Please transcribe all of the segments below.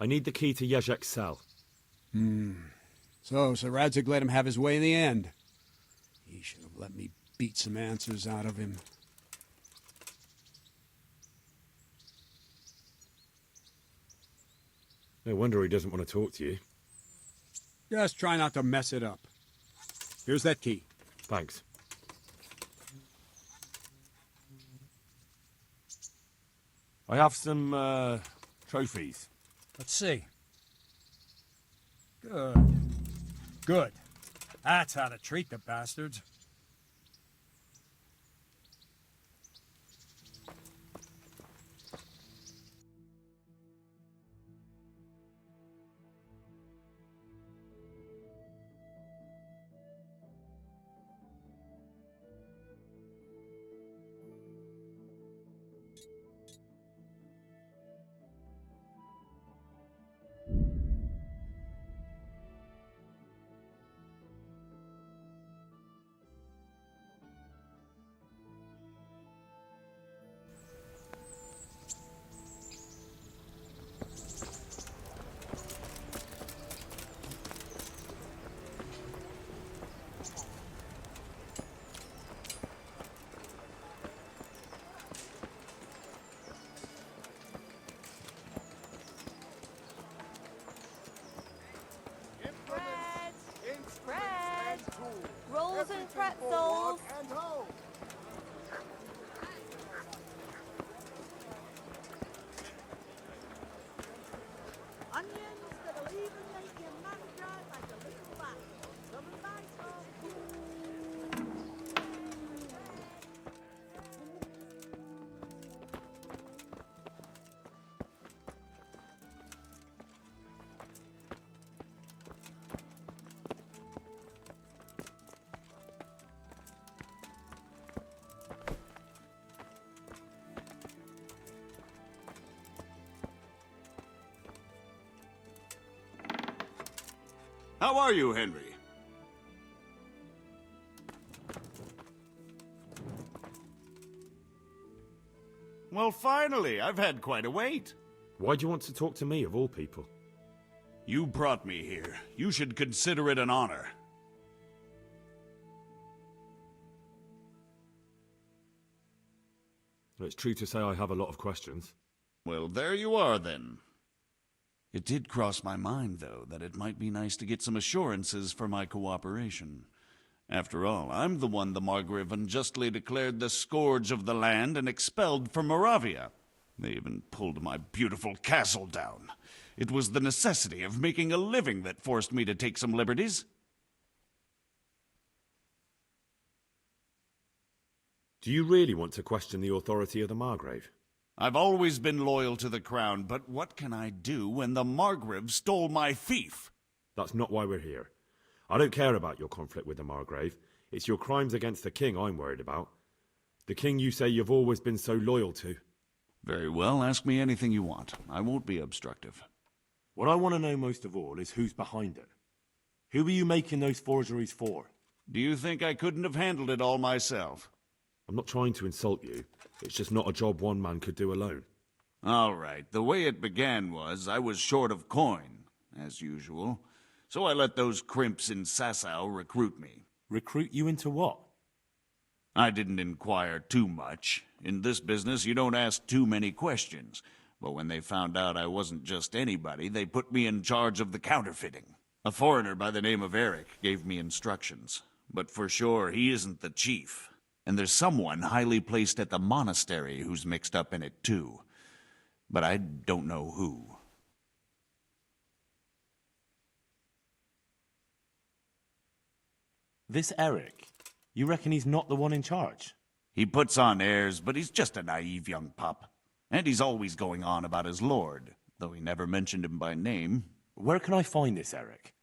I need the key to Yezhek's cell. So Radzig let him have his way in the end. He should have let me beat some answers out of him. No wonder he doesn't want to talk to you. Just try not to mess it up. Here's that key. Thanks. I have some, trophies. Let's see. Good. Good. That's how to treat the bastards. Bread! Rolls and pretzels! Onions that'll even make your mouth dry like a little rat. Some advice How are you, Henry? Well, finally, I've had quite a wait. Why do you want to talk to me, of all people? You brought me here. You should consider it an honor. It's true to say I have a lot of questions. Well, there you are, then. It did cross my mind, though, that it might be nice to get some assurances for my cooperation. After all, I'm the one the Margrave unjustly declared the scourge of the land and expelled from Moravia. They even pulled my beautiful castle down. It was the necessity of making a living that forced me to take some liberties. Do you really want to question the authority of the Margrave? I've always been loyal to the crown, but what can I do when the Margrave stole my fief? That's not why we're here. I don't care about your conflict with the Margrave. It's your crimes against the king I'm worried about. The king you say you've always been so loyal to. Very well, ask me anything you want. I won't be obstructive. What I want to know most of all is who's behind it. Who are you making those forgeries for? Do you think I couldn't have handled it all myself? I'm not trying to insult you. It's just not a job one man could do alone. All right, the way it began was I was short of coin, as usual. So I let those crimps in Sasau recruit me. Recruit you into what? I didn't inquire too much. In this business, you don't ask too many questions. But when they found out I wasn't just anybody, they put me in charge of the counterfeiting. A foreigner by the name of Eric gave me instructions. But for sure, he isn't the chief. And there's someone highly placed at the monastery who's mixed up in it too. But I don't know who. This Eric, you reckon he's not the one in charge? He puts on airs, but he's just a naive young pup. And he's always going on about his lord, though he never mentioned him by name. Where can I find this Eric?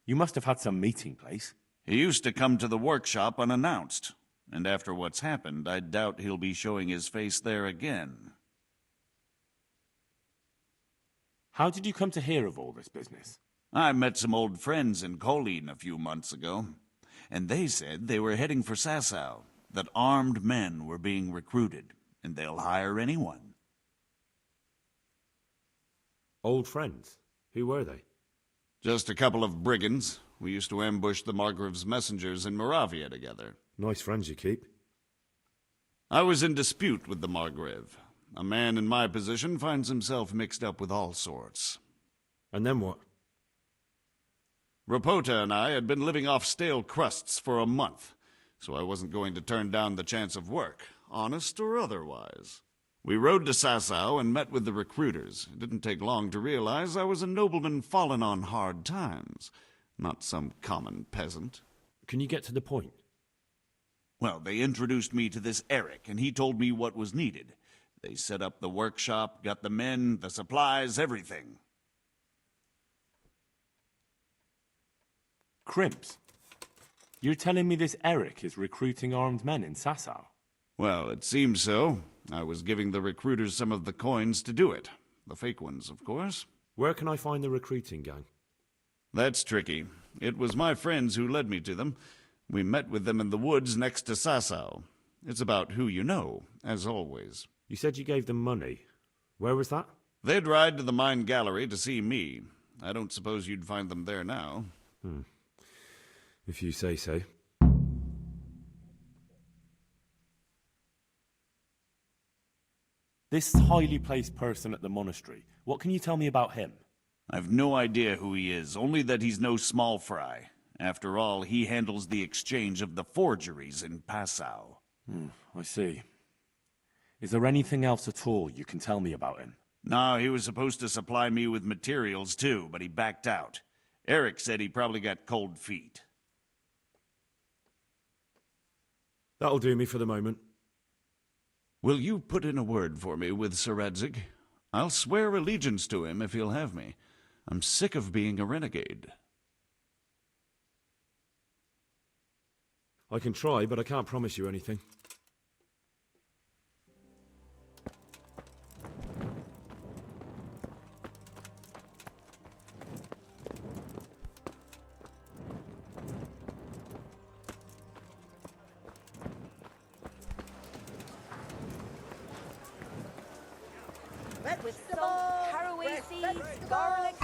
You must have had some meeting place. He used to come to the workshop unannounced. And after what's happened, I doubt he'll be showing his face there again. How did you come to hear of all this business? I met some old friends in Colleen a few months ago, and they said they were heading for Sasau, that armed men were being recruited, and they'll hire anyone. Old friends? Who were they? Just a couple of brigands. We used to ambush the Margrave's messengers in Moravia together. Nice friends you keep. I was in dispute with the Margrave. A man in my position finds himself mixed up with all sorts. And then what? Rapota and I had been living off stale crusts for a month, so I wasn't going to turn down the chance of work, honest or otherwise. We rode to Sasau and met with the recruiters. It didn't take long to realize I was a nobleman fallen on hard times, not some common peasant. Can you get to the point? Well, they introduced me to this Eric, and he told me what was needed. They set up the workshop, got the men, the supplies, everything. Crimps, you're telling me this Eric is recruiting armed men in Sasau? Well, it seems so. I was giving the recruiters some of the coins to do it. The fake ones, of course. Where can I find the recruiting gang? That's tricky. It was my friends who led me to them. We met with them in the woods next to Sasau. It's about who you know, as always. You said you gave them money. Where was that? They'd ride to the mine gallery to see me. I don't suppose you'd find them there now. If you say so. This highly placed person at the monastery, what can you tell me about him? I've no idea who he is, only that he's no small fry. After all, he handles the exchange of the forgeries in Passau. I see. Is there anything else at all you can tell me about him? No, he was supposed to supply me with materials too, but he backed out. Eric said he probably got cold feet. That'll do me for the moment. Will you put in a word for me with Sir Radzig? I'll swear allegiance to him if he'll have me. I'm sick of being a renegade. I can try, but I can't promise you anything. Vegetable, caraway fresh seeds, vegetables. garlic.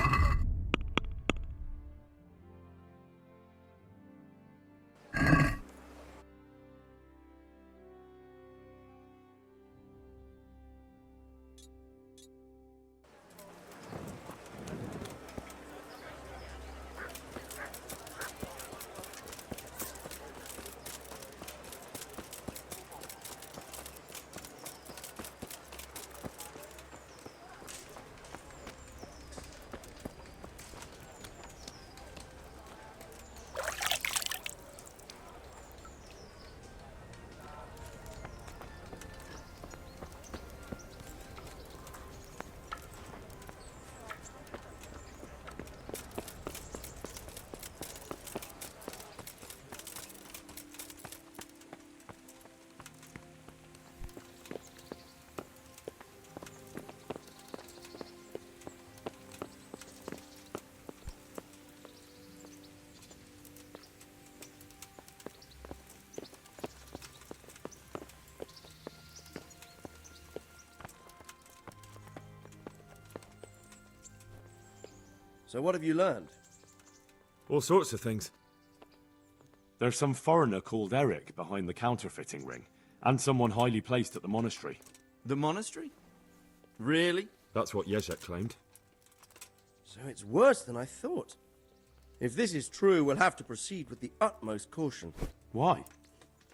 So what have you learned? All sorts of things. There's some foreigner called Eric behind the counterfeiting ring, and someone highly placed at the monastery. The monastery? Really? That's what Jezek claimed. So it's worse than I thought. If this is true, we'll have to proceed with the utmost caution. Why?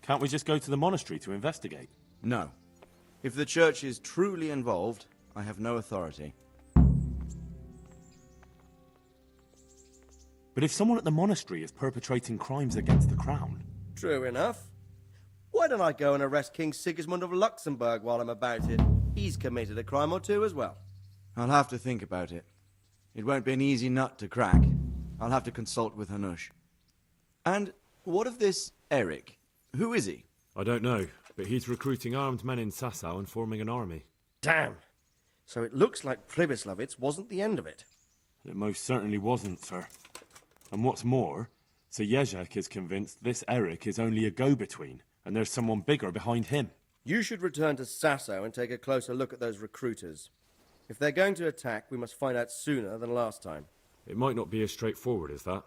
Can't we just go to the monastery to investigate? No. If the church is truly involved, I have no authority. But if someone at the monastery is perpetrating crimes against the crown... True enough. Why don't I go and arrest King Sigismund of Luxembourg while I'm about it? He's committed a crime or two as well. I'll have to think about it. It won't be an easy nut to crack. I'll have to consult with Hanush. And what of this Eric? Who is he? I don't know, but he's recruiting armed men in Sasau and forming an army. Damn. So it looks like Pribyslavitz wasn't the end of it. It most certainly wasn't, sir. And what's more, Sir Jezek is convinced this Eric is only a go-between, and there's someone bigger behind him. You should return to Sasau and take a closer look at those recruiters. If they're going to attack, we must find out sooner than last time. It might not be as straightforward as that.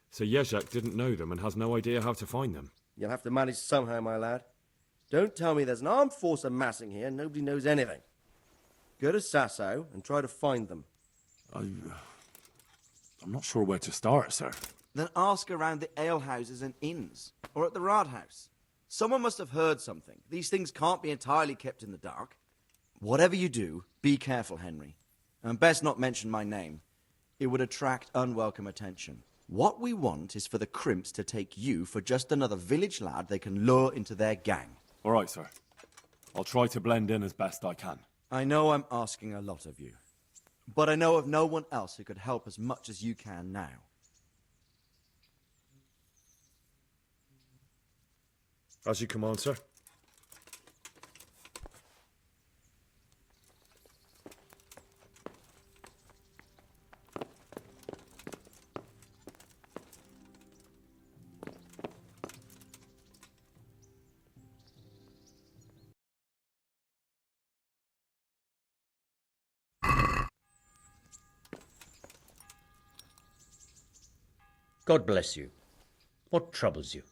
So Jezek didn't know them and has no idea how to find them. You'll have to manage somehow, my lad. Don't tell me there's an armed force amassing here and nobody knows anything. Go to Sasau and try to find them. I'm not sure where to start, sir. Then ask around the alehouses and inns, or at the Rathaus. Someone must have heard something. These things can't be entirely kept in the dark. Whatever you do, be careful, Henry. And best not mention my name. It would attract unwelcome attention. What we want is for the Crimps to take you for just another village lad they can lure into their gang. All right, sir. I'll try to blend in as best I can. I know I'm asking a lot of you, but I know of no one else who could help as much as you can now. As you command, sir. God bless you. What troubles you?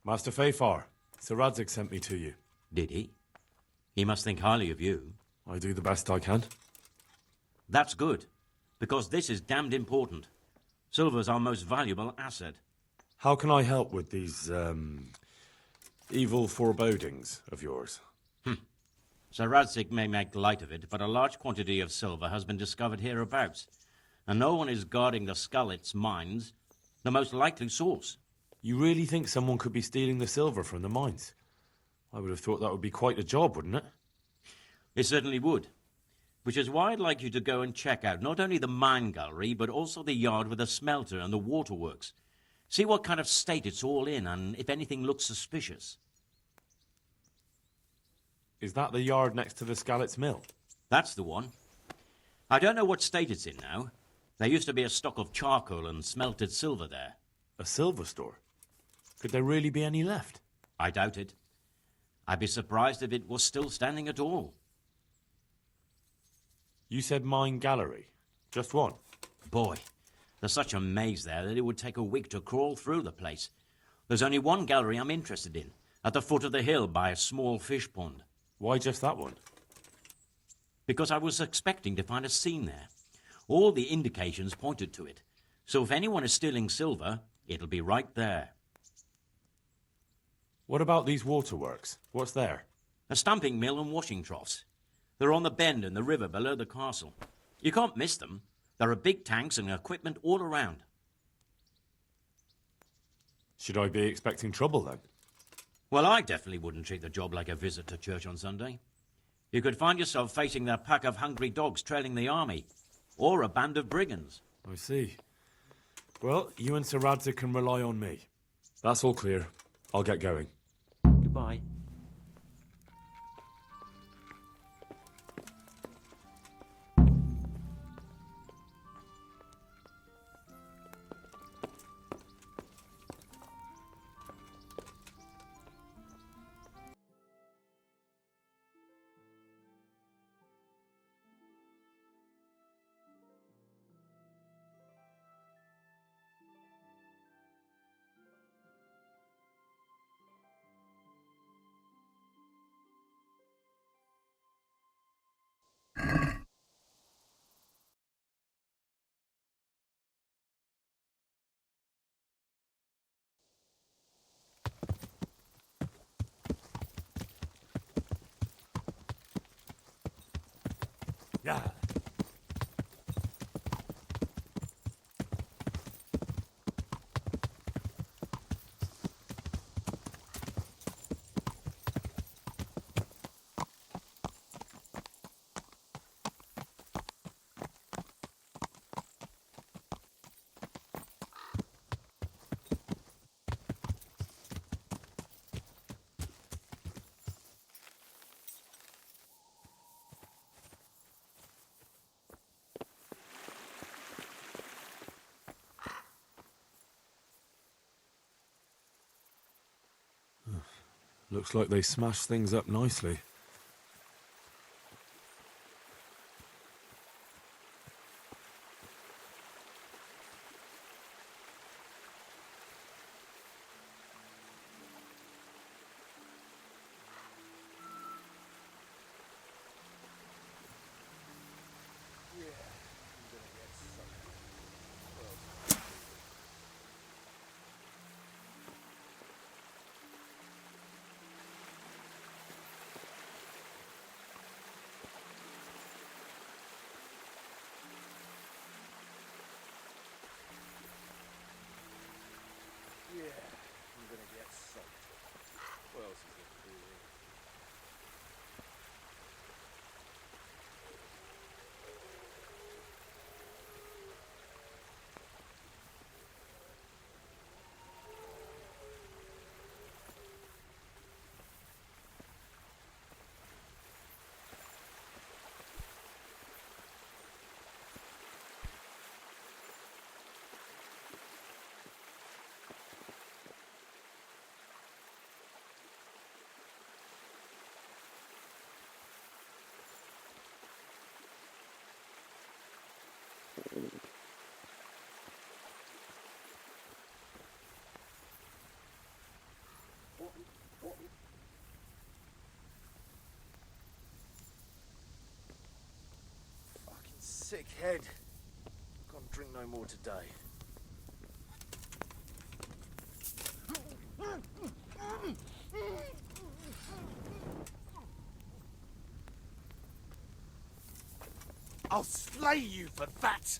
Master Fafar, Sir Radzig sent me to you. Did he? He must think highly of you. I do the best I can. That's good, because this is damned important. Silver's our most valuable asset. How can I help with these, evil forebodings of yours? Sir Radzig may make light of it, but a large quantity of silver has been discovered hereabouts, and no one is guarding the Skullets mines, the most likely source. You really think someone could be stealing the silver from the mines? I would have thought that would be quite a job, wouldn't it? It certainly would. Which is why I'd like you to go and check out not only the mine gallery, but also the yard with the smelter and the waterworks. See what kind of state it's all in, and if anything looks suspicious. Is that the yard next to the Skalitz mill? That's the one. I don't know what state it's in now. There used to be a stock of charcoal and smelted silver there. A silver store? Could there really be any left? I doubt it. I'd be surprised if it was still standing at all. You said mine gallery. Just one? Boy, there's such a maze there that it would take a week to crawl through the place. There's only one gallery I'm interested in, at the foot of the hill by a small fish pond. Why just that one? Because I was expecting to find a scene there. All the indications pointed to it. So if anyone is stealing silver, it'll be right there. What about these waterworks? What's there? A stamping mill and washing troughs. They're on the bend in the river below the castle. You can't miss them. There are big tanks and equipment all around. Should I be expecting trouble then? Well, I definitely wouldn't treat the job like a visit to church on Sunday. You could find yourself facing a pack of hungry dogs trailing the army, or a band of brigands. I see. Well, you and Sir Radzig can rely on me. That's all clear. I'll get going. Goodbye. Yeah. Looks like they smashed things up nicely. Fucking sick head. Can't drink no more today. I'll slay you for that!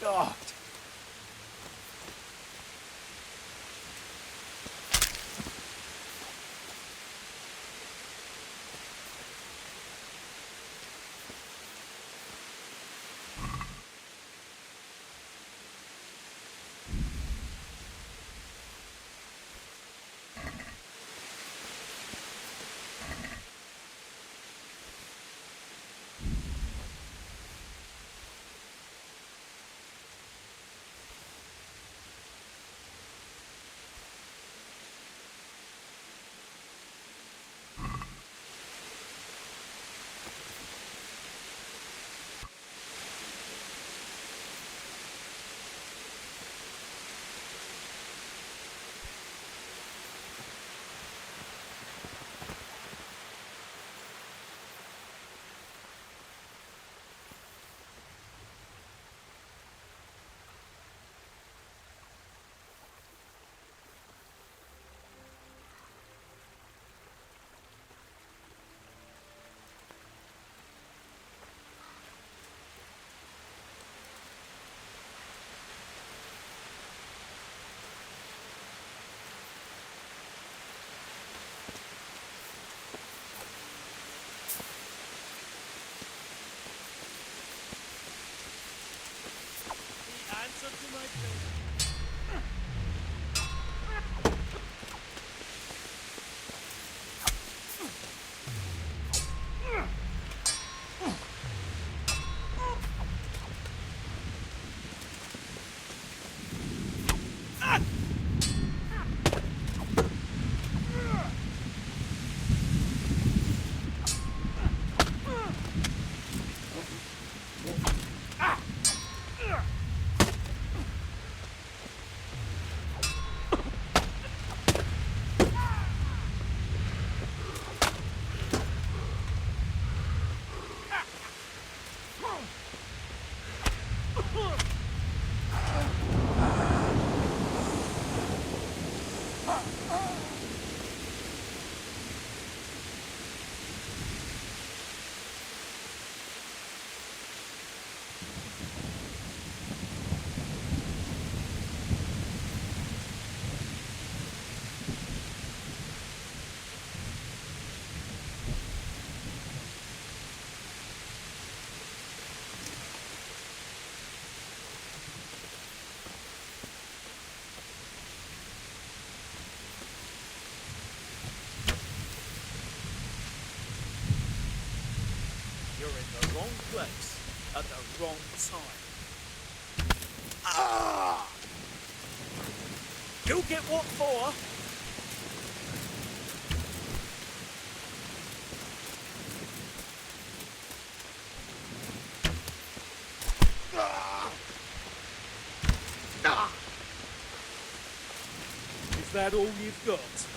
God. You're in the wrong place at the wrong time. Ah! You'll get what for? Is that all you've got?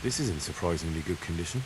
This is in surprisingly good condition.